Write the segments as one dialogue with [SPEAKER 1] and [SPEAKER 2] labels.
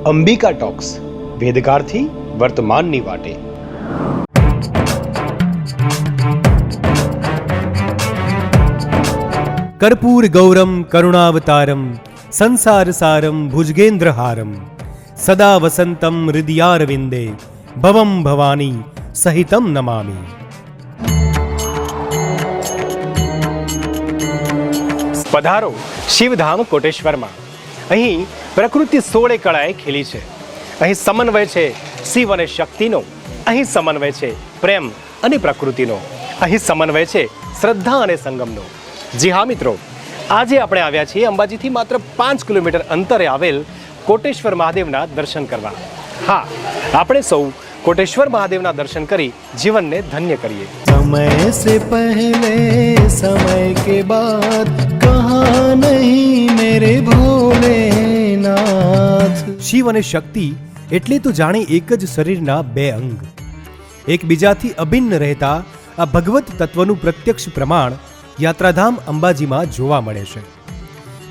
[SPEAKER 1] Ambika talks, વેદકાળથી વર્તમાનની વાટે.
[SPEAKER 2] કર્પૂર ગૌરમ કરુણાવતારમ સંસાર સારમ ભુજગેન્દ્રહારમ સદા વસંતમ હૃદયારવિંદે ભવમ ભવાની સહિતમ નમામી.
[SPEAKER 1] પધારો શિવધામ કોટેશ્વરમાં. અહીં પ્રકૃતિ 16 કળાએ ખીલી છે. અહીં સમન્વય છે શિવ અને શક્તિનો. અહીં સમન્વય છે પ્રેમ અને પ્રકૃતિનો. અહીં સમન્વય છે શ્રદ્ધા અને સંગમનો. જી હા મિત્રો, આજે આપણે આવ્યા છીએ અંબાજીથી માત્ર 5 કિલોમીટર અંતરે આવેલ કોટેશ્વર મહાદેવના દર્શન કરવા. હા, આપણે સૌ કોટેશ્વર મહાદેવના દર્શન કરી જીવનને ધન્ય કરીએ.
[SPEAKER 2] સમય સે પહેલે સમય કે બાદ કહા નહીં મેરે ભોલેનાથ. શિવ અને શક્તિ એટલે તો જાણે એક જ શરીરના બે અંગ. એકબીજાથી અભિન્ન રહેતા આ ભગવત તત્વનું પ્રત્યક્ષ પ્રમાણ યાત્રાધામ અંબાજીમાં જોવા મળે છે.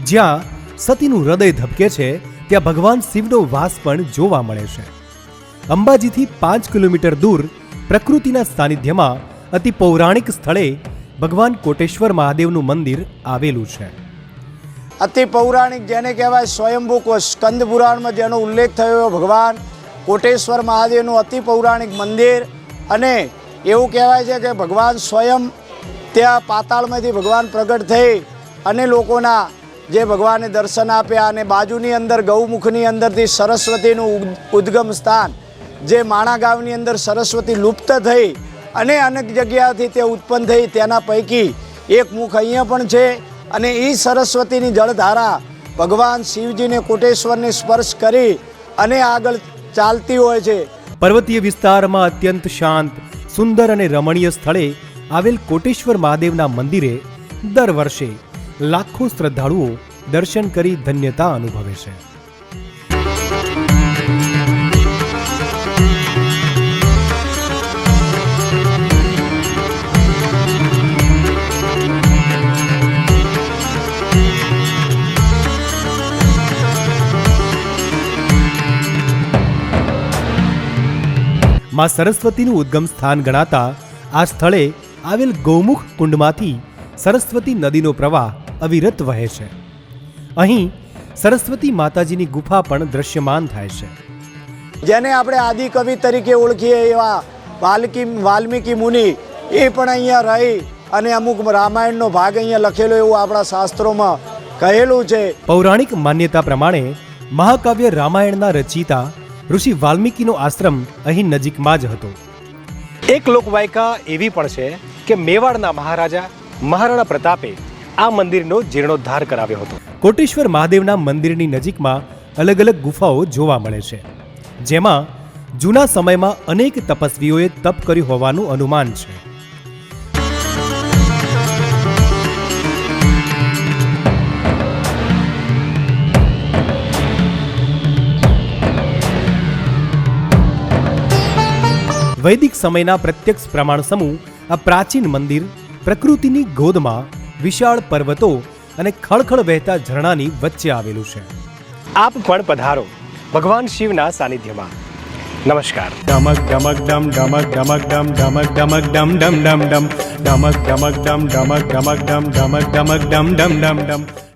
[SPEAKER 2] જ્યાં સતીનું હૃદય ધબકે છે ત્યાં ભગવાન શિવનો વાસ પણ જોવા મળે છે. અંબાજીથી 5 કિલોમીટર દૂર પ્રકૃતિના સાનિધ્યમાં અતિ પૌરાણિક સ્થળે ભગવાન કોટેશ્વર મહાદેવનું મંદિર આવેલું છે.
[SPEAKER 3] અતિ પૌરાણિક જેને કહેવાય સ્વયંભૂ સ્કંદ પુરાણમાં જેનો ઉલ્લેખ થયો ભગવાન કોટેશ્વર મહાદેવનું અતિ પૌરાણિક મંદિર. અને એવું કહેવાય છે કે ભગવાન સ્વયં ત્યાં પાતાળમાંથી ભગવાન પ્રગટ થઈ અને લોકોના જે ભગવાને દર્શન આપ્યા. અને બાજુની અંદર ગૌમુખની અંદરથી સરસ્વતીનું ઉદ્ગમ સ્થાન, જે માણા ગામની અંદર સરસ્વતી લુપ્ત થઈ અને અનેક જગ્યાથી તે ઉત્પન્ન થઈ, તેના પૈકી એક મુખ અહીંયા પણ છે. અને એ સરસ્વતીની જળધારા ભગવાન શિવજીને કોટેશ્વરને સ્પર્શ કરી અને આગળ ચાલતી હોય છે.
[SPEAKER 2] પર્વતીય વિસ્તારમાં અત્યંત શાંત, સુંદર અને રમણીય સ્થળે આવેલ કોટેશ્વર મહાદેવના મંદિરે દર વર્ષે લાખો શ્રદ્ધાળુઓ દર્શન કરી ધન્યતા અનુભવે છે. માં સરસ્વતીનું ઉદ્ગમ સ્થાન ગણાતા આ સ્થળે આવેલ ગૌમુખ કુંડમાંથી સરસ્વતી નદીનો પ્રવાહ અવિરત વહે છે. અહીં સરસ્વતી માતાજીની ગુફા પણ દ્રશ્યમાન થાય છે.
[SPEAKER 3] જેને આપણે આદિકવિ તરીકે ઓળખીએ એવા વાલ્મીકી મુનિ એ પણ અહીંયા રહી અને અમુક રામાયણનો ભાગ અહીંયા લખેલો એવું આપણા શાસ્ત્રોમાં કહેલું છે.
[SPEAKER 2] પૌરાણિક માન્યતા પ્રમાણે મહાકાવ્ય રામાયણના રચયિતા ઋષિ વાલ્મીકીનો આશ્રમ અહીં નજીકમાં જ હતો.
[SPEAKER 1] એક લોકવાયકા એવી પણ છે કે મેવાડના મહારાજા મહારાણા પ્રતાપે આ મંદિરનો જીર્ણોદ્ધાર કરાવ્યો હતો.
[SPEAKER 2] કોટેશ્વર મહાદેવના મંદિરની નજીકમાં અલગ અલગ ગુફાઓ જોવા મળે છે, જેમાં જૂના સમયમાં અનેક તપસ્વીઓએ તપ કર્યું હોવાનું અનુમાન છે. વૈદિક સમયના પ્રત્યક્ષ પ્રમાણ સમૂહ આ પ્રાચીન મંદિર પ્રકૃતિની ગોદમાં વિશાળ પર્વતો અને ખળખળ વહેતા ઝરણાની વચ્ચે આવેલું છે.
[SPEAKER 1] આપ પણ પધારો ભગવાન શિવના સાનિધ્યમાં. નમસ્કાર.
[SPEAKER 2] ડમક ડમક ડમ ડમક ડમક ડમ ડમક ડમક ડમ ડમ ડમ ડમ ડમક ડમક ડમ ડમક ડમક ડમ ડમક ડમક ડમ ડમ ડમ ડમ.